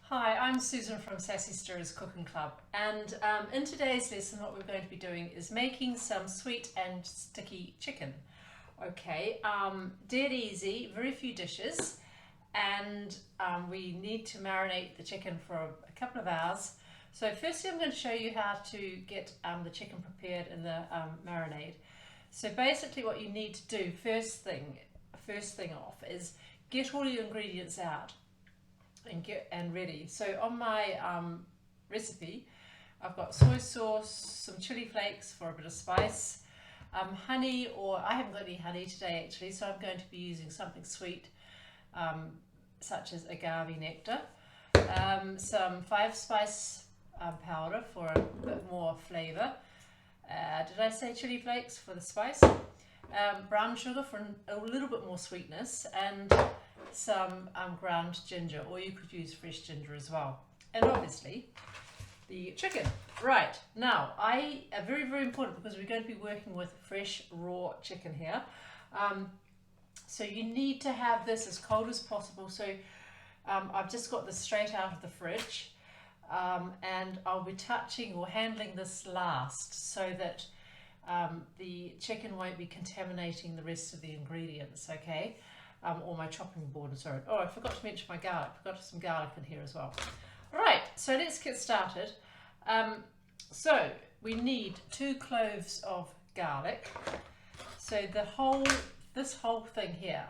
Hi, I'm Susan from Sassy Stirrers Cooking Club, and in today's lesson what we're going to be doing is making some sweet and sticky chicken. Okay, dead easy, very few dishes, and we need to marinate the chicken for a couple of hours. So firstly I'm going to show you how to get the chicken prepared in the marinade. So basically what you need to do first thing off is get all your ingredients out and ready. So on my recipe I've got soy sauce, some chili flakes for a bit of spice, honey, or I haven't got any honey today actually, so I'm going to be using something sweet such as agave nectar, some 5-spice powder for a bit more flavour, did I say chili flakes for the spice, brown sugar for a little bit more sweetness, and some ground ginger, or you could use fresh ginger as well, and obviously the chicken. Right, now very important because we're going to be working with fresh raw chicken here, so you need to have this as cold as possible. So I've just got this straight out of the fridge, and I'll be touching or handling this last so that the chicken won't be contaminating the rest of the ingredients, okay? Or my chopping board, sorry. Oh, I forgot to mention my garlic. I've got some garlic in here as well. Right, so let's get started. So we need 2 cloves of garlic. So this whole thing here,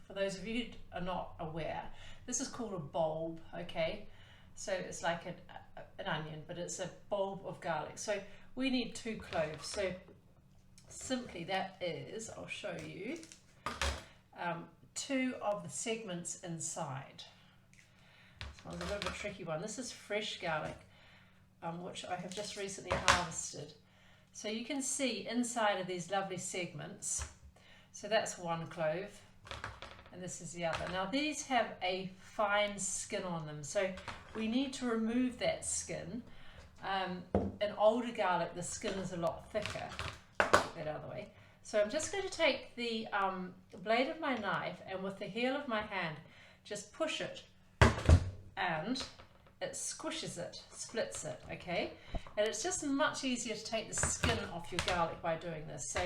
for those of you who are not aware, this is called a bulb, okay? So it's like an onion, but it's a bulb of garlic. So we need 2 cloves. So simply that is, I'll show you, 2 of the segments inside. This one's a little bit tricky one. This is fresh garlic, which I have just recently harvested. So you can see inside of these lovely segments. So that's 1 clove, and this is the other. Now these have a fine skin on them, so we need to remove that skin. In older garlic, the skin is a lot thicker. Get that out of the way. So I'm just going to take the blade of my knife and with the heel of my hand just push it, and it squishes it, splits it, okay? And it's just much easier to take the skin off your garlic by doing this. So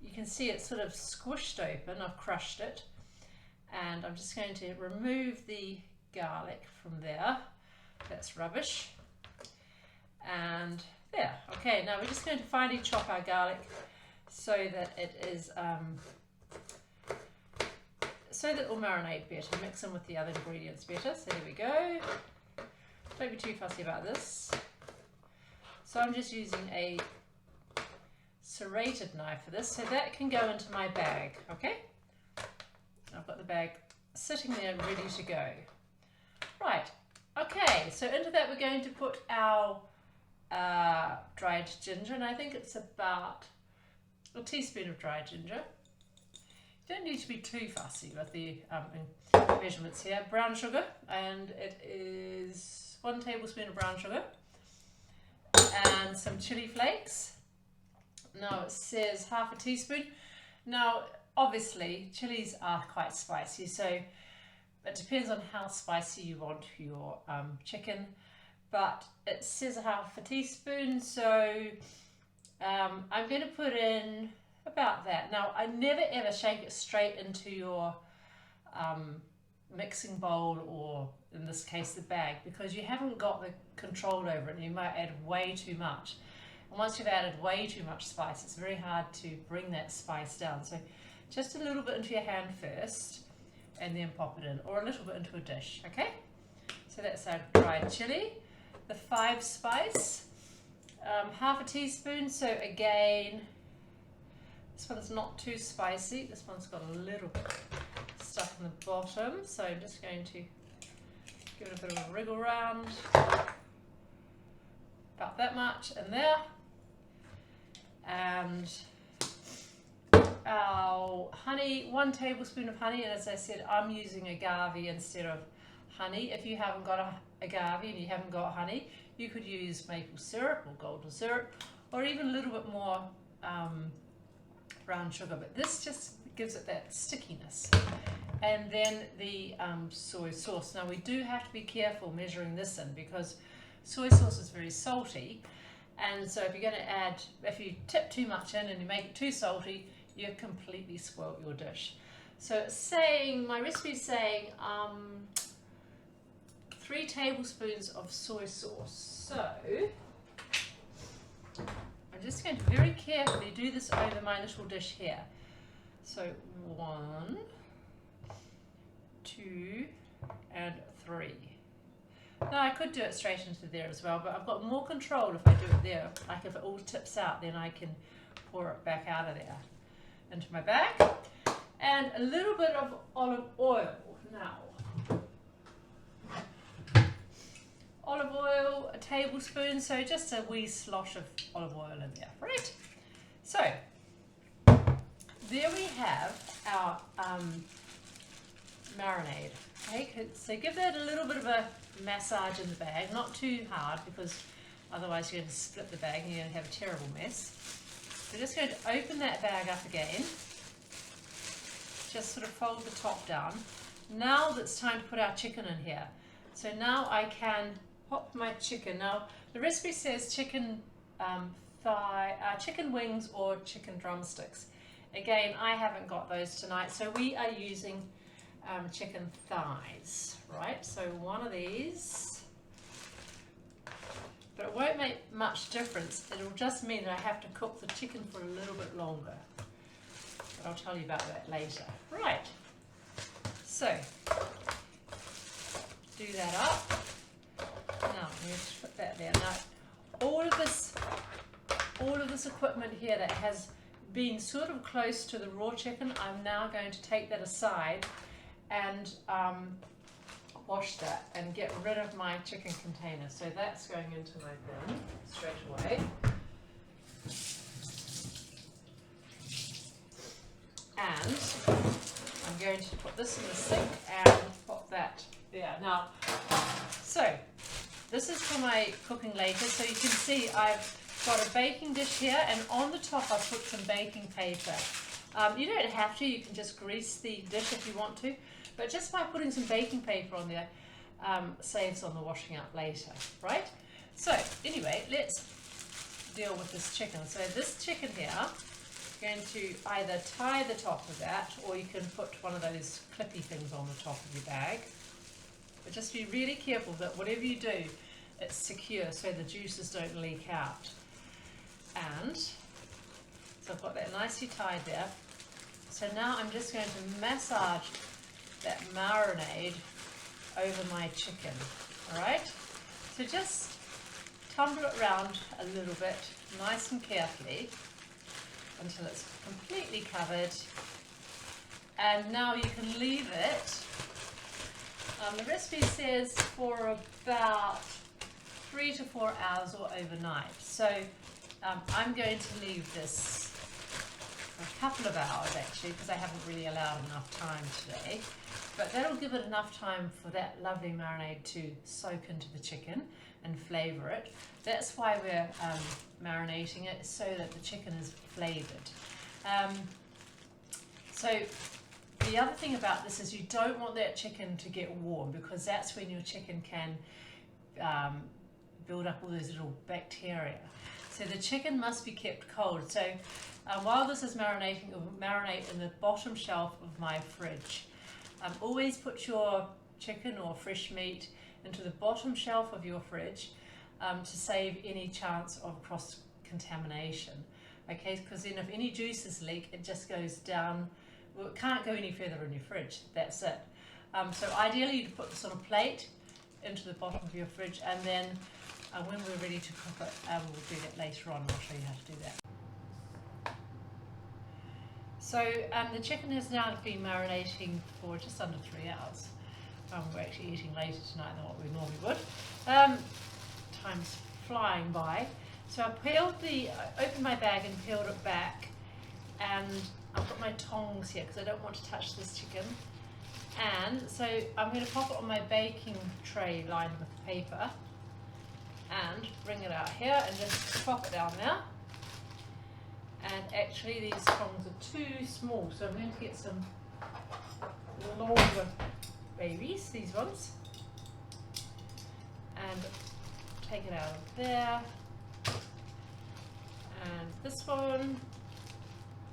you can see it's sort of squished open. I've crushed it, and I'm just going to remove the garlic from there. That's rubbish. And there, okay, now we're just going to finely chop our garlic so that it is so that it will marinate better, mix in with the other ingredients better. So there we go. Don't be too fussy about this. So I'm just using a serrated knife for this, so that can go into my bag, okay? I've got the bag sitting there ready to go. Right, okay, so into that we're going to put our dried ginger, and I think it's about a teaspoon of dried ginger. You don't need to be too fussy with the measurements here. Brown sugar, and it is 1 tablespoon of brown sugar, and some chili flakes. Now it says half a teaspoon. Now obviously chilies are quite spicy, so it depends on how spicy you want your chicken, but it says half a teaspoon, so I'm going to put in about that. Now I never ever shake it straight into your mixing bowl, or in this case the bag, because you haven't got the control over it and you might add way too much. And once you've added way too much spice, it's very hard to bring that spice down. So just a little bit into your hand first, and then pop it in, or a little bit into a dish, okay? So that's our dried chili. The 5-spice, half a teaspoon. So again, this one's not too spicy. This one's got a little bit stuff in the bottom. So I'm just going to give it a bit of a wriggle round. About that much in there. And our honey, 1 tablespoon of honey, and as I said, I'm using agave instead of honey. If you haven't got agave and you haven't got honey, you could use maple syrup or golden syrup, or even a little bit more brown sugar, but this just gives it that stickiness. and then the soy sauce. Now we do have to be careful measuring this in because soy sauce is very salty, and so if you're going to add, if you tip too much in and you make it too salty, you've completely spoilt your dish. So it's saying, my recipe is saying 3 tablespoons of soy sauce. So I'm just going to very carefully do this over my little dish here. So 1, 2, and 3. Now I could do it straight into there as well, but I've got more control if I do it there. Like if it all tips out, then I can pour it back out of there into my bag. And a little bit of olive oil now. Olive oil, a tablespoon, so just a wee slosh of olive oil in there, right? So there we have our marinade. Okay, so give that a little bit of a massage in the bag, not too hard because otherwise you're going to split the bag and you're going to have a terrible mess. We're just going to open that bag up again, just sort of fold the top down. Now it's time to put our chicken in here. So now I can pop my chicken. Now the recipe says chicken chicken wings or chicken drumsticks. Again, I haven't got those tonight, so we are using chicken thighs, right? So one of these, but it won't make much difference. It'll just mean that I have to cook the chicken for a little bit longer. But I'll tell you about that later. Right, so do that up. Now I'm going to put that there. Now all of this equipment here that has been sort of close to the raw chicken, I'm now going to take that aside and wash that and get rid of my chicken container. So that's going into my bin straight away. And I'm going to put this in the sink and pop that there. Now, so this is for my cooking later. So you can see I've got a baking dish here, and on the top I've put some baking paper. You don't have to, you can just grease the dish if you want to, but just by putting some baking paper on there saves on the washing up later, right? So anyway, let's deal with this chicken. So this chicken here, you're going to either tie the top of that, or you can put one of those clippy things on the top of your bag. But just be really careful that whatever you do, it's secure so the juices don't leak out. And so I've got that nicely tied there. So now I'm just going to massage that marinade over my chicken. All right? So just tumble it around a little bit, nice and carefully, until it's completely covered. And now you can leave it. The recipe says for about 3 to 4 hours or overnight. So I'm going to leave this for a couple of hours actually, because I haven't really allowed enough time today. But that'll give it enough time for that lovely marinade to soak into the chicken and flavour it. That's why we're marinating it, so that the chicken is flavoured. So the other thing about this is you don't want that chicken to get warm, because that's when your chicken can build up all those little bacteria. So the chicken must be kept cold. So while this is marinating, it will marinate in the bottom shelf of my fridge. Always put your chicken or fresh meat into the bottom shelf of your fridge to save any chance of cross-contamination. Okay, because then if any juices leak, it just goes down. Well, it can't go any further in your fridge. That's it. So ideally, you'd put this on a plate into the bottom of your fridge, and then when we're ready to cook it, we'll do that later on. I'll show you how to do that. So the chicken has now been marinating for just under 3 hours. We're actually eating later tonight than what we normally would. Time's flying by. So I opened my bag and peeled it back, and I've got my tongs here because I don't want to touch this chicken. And so I'm going to pop it on my baking tray lined with paper and bring it out here and just pop it down there. And actually these tongs are too small, so I'm going to get some longer babies, these ones, and take it out of there. And this one,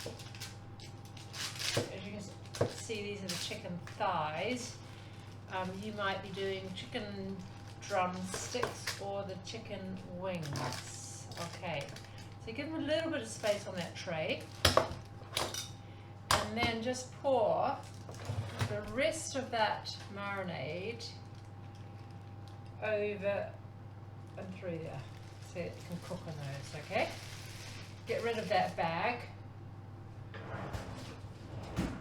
as you can see, these are the chicken thighs. You might be doing chicken drumsticks or the chicken wings. Okay, so give them a little bit of space on that tray, and then just pour the rest of that marinade over and through there so it can cook on those. Okay, get rid of that bag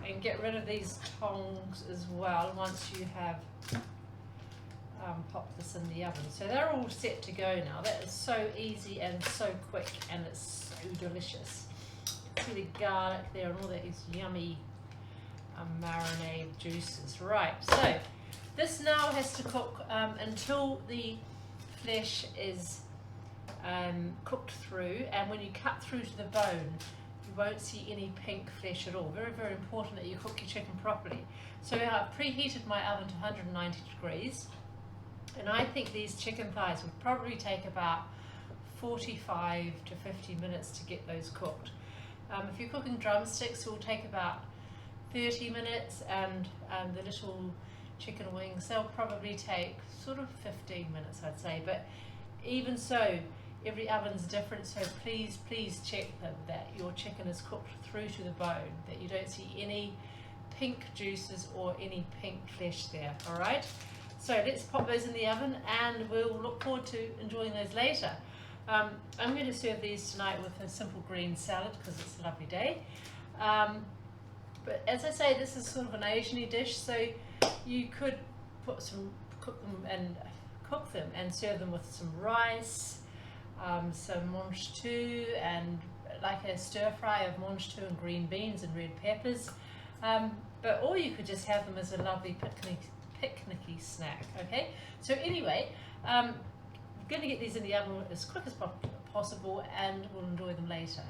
and get rid of these tongs as well once you have popped this in the oven. So they're all set to go now. That is so easy and so quick, and it's so delicious. See the garlic there and all that is yummy marinade juices. Right, so this now has to cook until the flesh is cooked through, and when you cut through to the bone you won't see any pink flesh at all. Very, very important that you cook your chicken properly. So I've preheated my oven to 190 degrees, and I think these chicken thighs would probably take about 45 to 50 minutes to get those cooked. If you're cooking drumsticks, it will take about 30 minutes, and the little chicken wings, they'll probably take sort of 15 minutes, I'd say. But even so, every oven's different, so please check that your chicken is cooked through to the bone, that you don't see any pink juices or any pink flesh there. All right, so let's pop those in the oven, and we'll look forward to enjoying those later. I'm going to serve these tonight with a simple green salad because it's a lovely day. But as I say, this is sort of an Asian-y dish, so you could cook them and serve them with some rice, some mange tout, and like a stir fry of mange tout and green beans and red peppers. Or you could just have them as a lovely picnicky snack. Okay, so anyway, I'm going to get these in the oven as quick as possible, and we'll enjoy them later.